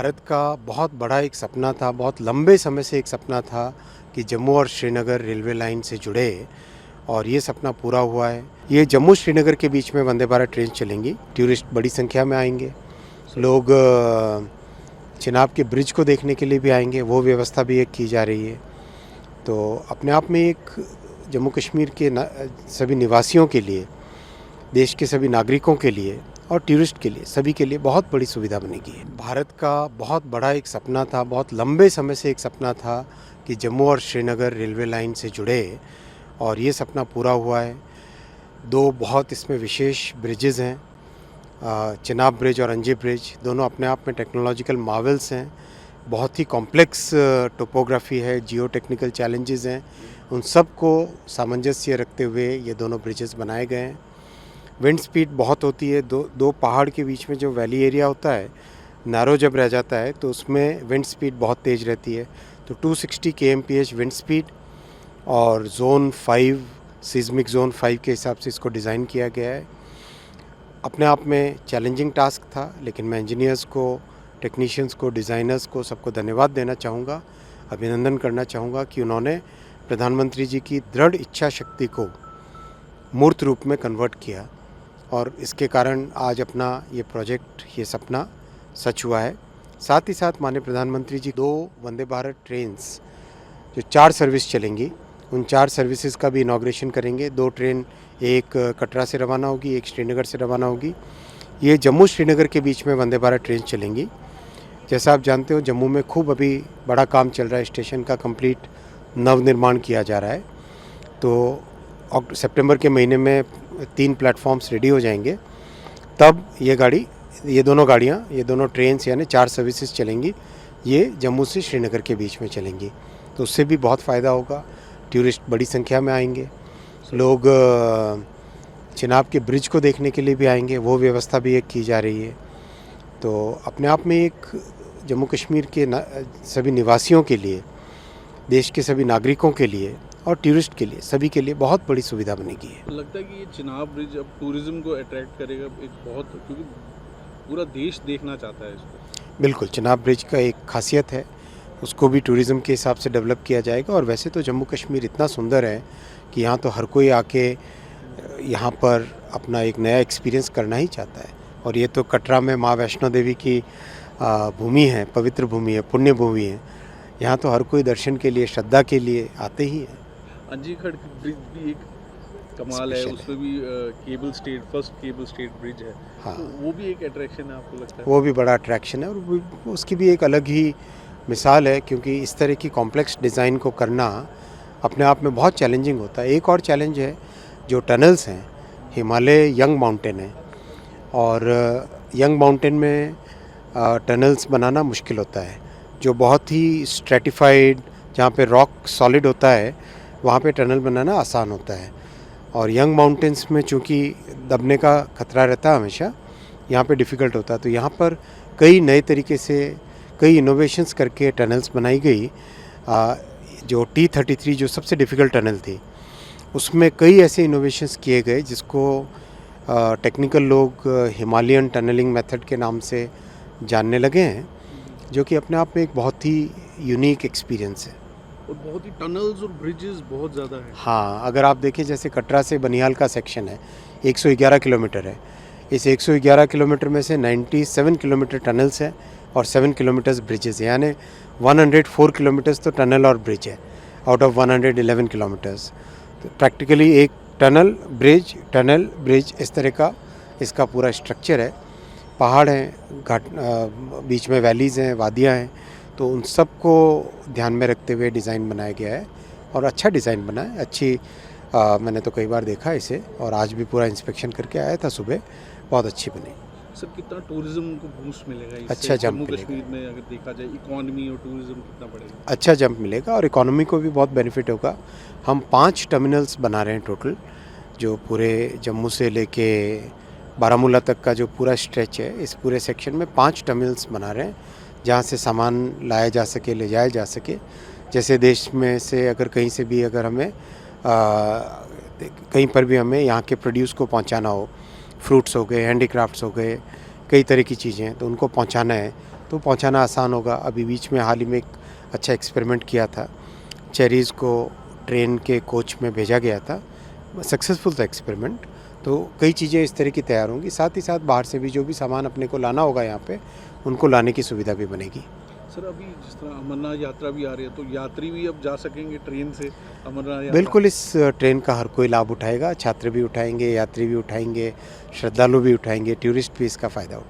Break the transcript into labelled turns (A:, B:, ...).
A: भारत का बहुत बड़ा एक सपना था, बहुत लंबे समय से एक सपना था कि जम्मू और श्रीनगर रेलवे लाइन से जुड़े और ये सपना पूरा हुआ है। ये जम्मू श्रीनगर के बीच में वंदे भारत ट्रेन चलेंगी। टूरिस्ट बड़ी संख्या में आएंगे। लोग चिनाब के ब्रिज को देखने के लिए भी आएंगे, वो व्यवस्था भी एक की जा रही है। तो अपने आप में एक जम्मू कश्मीर के सभी निवासियों के लिए, देश के सभी नागरिकों के लिए और टूरिस्ट के लिए, सभी के लिए बहुत बड़ी सुविधा बनेगी। भारत का बहुत बड़ा एक सपना था, बहुत लंबे समय से एक सपना था कि जम्मू और श्रीनगर रेलवे लाइन से जुड़े और ये सपना पूरा हुआ है। दो बहुत इसमें विशेष ब्रिजेज़ हैं, चिनाब ब्रिज और अंजे ब्रिज, दोनों अपने आप में टेक्नोलॉजिकल मार्वल्स हैं। बहुत ही कॉम्प्लेक्स टोपोग्राफी है, जियो टेक्निकल चैलेंजेस हैं, उन सब को सामंजस्य रखते हुए ये दोनों ब्रिजेस बनाए गए हैं। विंड स्पीड बहुत होती है, दो पहाड़ के बीच में जो वैली एरिया होता है, नैरो जब रह जाता है तो उसमें विंड स्पीड बहुत तेज़ रहती है। तो 260 kmph विंड स्पीड और जोन 5 सिस्मिक जोन 5 के हिसाब से इसको डिज़ाइन किया गया है। अपने आप में चैलेंजिंग टास्क था, लेकिन मैं इंजीनियर्स को, टेक्नीशियंस को, डिज़ाइनर्स को, सबको धन्यवाद देना चाहूँगा, अभिनंदन करना चाहूँगा कि उन्होंने प्रधानमंत्री जी की दृढ़ इच्छा शक्ति को मूर्त रूप में कन्वर्ट किया और इसके कारण आज अपना ये प्रोजेक्ट, ये सपना सच हुआ है। साथ ही साथ माननीय प्रधानमंत्री जी 2 वंदे भारत ट्रेन्स जो 4 सर्विस चलेंगी, उन 4 सर्विसेज का भी इनॉग्रेशन करेंगे। 2 ट्रेन, एक कटरा से रवाना होगी, एक श्रीनगर से रवाना होगी। ये जम्मू श्रीनगर के बीच में वंदे भारत ट्रेन चलेंगी। जैसा आप जानते हो, जम्मू में खूब अभी बड़ा काम चल रहा है, स्टेशन का कंप्लीट नवनिर्माण किया जा रहा है। तो सितंबर के महीने में 3 प्लेटफॉर्म्स रेडी हो जाएंगे, तब ये दोनों ट्रेन्स यानी 4 सर्विसेज चलेंगी। ये जम्मू से श्रीनगर के बीच में चलेंगी, तो उससे भी बहुत फ़ायदा होगा। टूरिस्ट बड़ी संख्या में आएंगे। लोग चिनाब के ब्रिज को देखने के लिए भी आएंगे, वो व्यवस्था भी एक की जा रही है। तो अपने आप में एक जम्मू कश्मीर के सभी निवासियों के लिए, देश के सभी नागरिकों के लिए और टूरिस्ट के लिए, सभी के लिए बहुत बड़ी सुविधा बनेगी।
B: लगता है कि ये चिनाब ब्रिज अब टूरिज़्म को अट्रैक्ट करेगा एक बहुत, क्योंकि पूरा देश देखना चाहता है इसको।
A: बिल्कुल, चिनाब ब्रिज का एक खासियत है, उसको भी टूरिज़्म के हिसाब से डेवलप किया जाएगा। और वैसे तो जम्मू कश्मीर इतना सुंदर है कि यहाँ तो हर कोई आके यहाँ पर अपना एक नया एक्सपीरियंस करना ही चाहता है। और ये तो कटरा में माँ वैष्णो देवी की भूमि है, पवित्र भूमि है, पुण्य भूमि है। यहाँ तो हर कोई दर्शन के लिए, श्रद्धा के लिए आते ही है।
B: अंजीखड़ ब्रिज भी एक कमाल है, उसमें भी फर्स्ट केबल स्टेट ब्रिज है।
A: हाँ,
B: तो वो भी एक अट्रैक्शन है, आपको लगता है?
A: वो भी बड़ा अट्रैक्शन है और उसकी भी एक अलग ही मिसाल है, क्योंकि इस तरह की कॉम्प्लेक्स डिज़ाइन को करना अपने आप में बहुत चैलेंजिंग होता है। एक और चैलेंज है, जो टनल्स हैं, हिमालय यंग माउंटेन है और यंग माउंटेन में टनल्स बनाना मुश्किल होता है। जो बहुत ही स्ट्रेटिफाइड, जहाँ पे रॉक सॉलिड होता है, वहाँ पे टनल बनाना आसान होता है। और यंग माउंटेन्स में चूँकि दबने का खतरा रहता है हमेशा, यहाँ पे डिफ़िकल्ट होता है। तो यहाँ पर कई नए तरीके से, कई इनोवेशंस करके टनल्स बनाई गई। जो T33 जो सबसे डिफ़िकल्ट टनल थी, उसमें कई ऐसे इनोवेशंस किए गए जिसको टेक्निकल लोग हिमालयन टनलिंग मेथड के नाम से जानने लगे हैं, जो कि अपने आप में एक बहुत ही यूनिक एक्सपीरियंस है।
B: और बहुत ही टनल्स और ब्रिजेस बहुत ज़्यादा है।
A: हाँ, अगर आप देखें, जैसे कटरा से बनिहाल का सेक्शन है, 111 किलोमीटर है। इस 111 किलोमीटर में से 97 किलोमीटर टनल्स है और 7 किलोमीटर्स ब्रिजेस है, यानी 104 किलोमीटर्स तो टनल और ब्रिज है आउट ऑफ 111 किलोमीटर्स। तो प्रैक्टिकली एक टनल ब्रिज इस तरह का इसका पूरा स्ट्रक्चर है। पहाड़ हैं, घाट, बीच में वैलीज़ हैं, वादियाँ हैं, तो उन सब को ध्यान में रखते हुए डिज़ाइन बनाया गया है और अच्छा डिज़ाइन बना है। मैंने तो कई बार देखा इसे और आज भी पूरा इंस्पेक्शन करके आया था सुबह, बहुत अच्छी बनी।
B: सर, कितना टूरिज्म को बूस्ट मिलेगा इससे?
A: अच्छा जंप
B: जम्मू
A: मिलेगा।
B: कश्मीर में अगर देखा जाए, इकोनॉमी और टूरिज्म कितना बढ़ेगा?
A: अच्छा जंप मिलेगा और इकोनॉमी को भी बहुत बेनिफिट होगा। हम 5 टर्मिनल्स बना रहे हैं टोटल, जो पूरे जम्मू से लेके बारामूला तक का जो पूरा स्ट्रेच है, इस पूरे सेक्शन में 5 टर्मिनल्स बना रहे हैं, जहाँ से सामान लाया जा सके, ले जाया जा सके। जैसे देश में से अगर कहीं से भी, अगर हमें कहीं पर भी हमें यहाँ के प्रोड्यूस को पहुँचाना हो, फ्रूट्स हो गए, हैंडीक्राफ्ट्स हो गए, कई तरह की चीज़ें हैं, तो उनको पहुँचाना है, तो पहुंचाना आसान होगा। अभी बीच में हाल ही में एक अच्छा एक्सपेरिमेंट किया था, चेरीज़ को ट्रेन के कोच में भेजा गया था, सक्सेसफुल था एक्सपेरिमेंट। तो कई चीज़ें इस तरह की तैयार होंगी, साथ ही साथ बाहर से भी जो भी सामान अपने को लाना होगा यहाँ पे, उनको लाने की सुविधा भी बनेगी।
B: सर अभी जिस तरह अमरनाथ यात्रा भी आ रही है तो यात्री भी अब जा सकेंगे ट्रेन से अमरनाथ यात्रा?
A: बिल्कुल, इस ट्रेन का हर कोई लाभ उठाएगा, छात्र भी उठाएंगे, यात्री भी उठाएंगे, श्रद्धालु भी उठाएंगे, टूरिस्ट भी इसका फ़ायदा उठाएंगे।